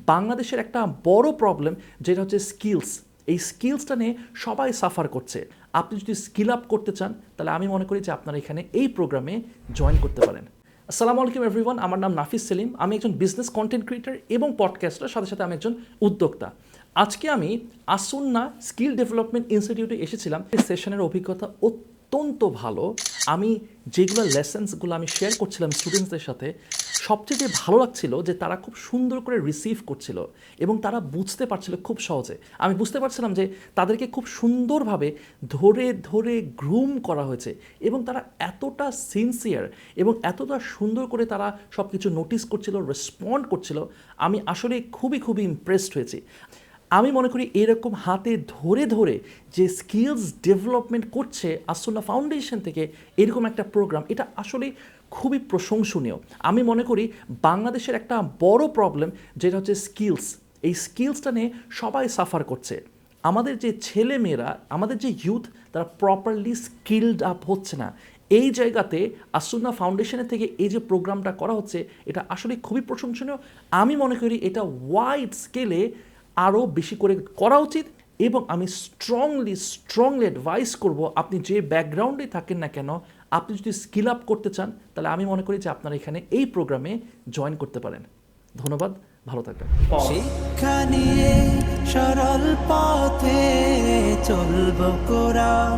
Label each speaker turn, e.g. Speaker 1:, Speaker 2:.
Speaker 1: বাংলাদেশের একটা বড় প্রবলেম যেটা হচ্ছে স্কিলস। এই স্কিলসটা নিয়ে সবাই সাফার করছে। আপনি যদি স্কিল আপ করতে চান তাহলে আমি মনে করি যে আপনারা এখানে এই প্রোগ্রামে জয়েন করতে পারেন। আসসালামু আলাইকুম এভরিওয়ান, আমার নাম নাফিস সেলিম। আমি একজন বিজনেস কন্টেন্ট ক্রিয়েটর এবং পডকাস্টার, সাথে সাথে আমি একজন উদ্যোক্তা। আজকে আমি আসুন্না স্কিল ডেভেলপমেন্ট ইনস্টিটিউটে এসেছিলাম। এই সেশনের অভিজ্ঞতা অত্যন্ত ভালো। আমি যেগুলো লেসেন্সগুলো আমি শেয়ার করছিলাম স্টুডেন্টসদের সাথে, সবচেয়ে যে ভালো লাগছিল যে তারা খুব সুন্দর করে রিসিভ করছিল এবং তারা বুঝতে পারছিল খুব সহজে। আমি বুঝতে পারছিলাম যে তাদেরকে খুব সুন্দরভাবে ধরে ধরে গ্রুম করা হয়েছে এবং তারা এতটা সিনসিয়ার এবং এতটা সুন্দর করে তারা সব কিছু নোটিস করছিল, রেসপন্ড করছিল। আমি আসলে খুবই ইমপ্রেসড হয়েছি। আমি মনে করি এরকম হাতে ধরে ধরে যে স্কিলস ডেভেলপমেন্ট করছে আসুন্না ফাউন্ডেশন থেকে এরকম একটা প্রোগ্রাম, এটা আসলে খুবই প্রশংসনীয়। আমি মনে করি বাংলাদেশের একটা বড় প্রবলেম যেটা হচ্ছে স্কিলস। এই স্কিলসটা নিয়ে সবাই সাফার করছে। আমাদের যে ছেলে মেয়েরা, আমাদের যে ইউথ, তারা প্রপারলি স্কিলড আপ হচ্ছে না। এই জায়গাতে আসুন্না ফাউন্ডেশনের থেকে এই যে প্রোগ্রামটা করা হচ্ছে, এটা আসলে খুবই প্রশংসনীয়। আমি মনে করি এটা ওয়াইড স্কেলে আরও বেশি করে করা উচিত এবং আমি স্ট্রংলি অ্যাডভাইস করব, আপনি যে ব্যাকগ্রাউন্ডে থাকেন না কেন, আপনি যদি স্কিল আপ করতে চান তাহলে আমি মনে করি যে আপনারা এখানে এই প্রোগ্রামে জয়েন করতে পারেন। ধন্যবাদ, ভালো থাকবেন।
Speaker 2: শিক্ষা নিয়ে সরল পথে চলব কোরআন।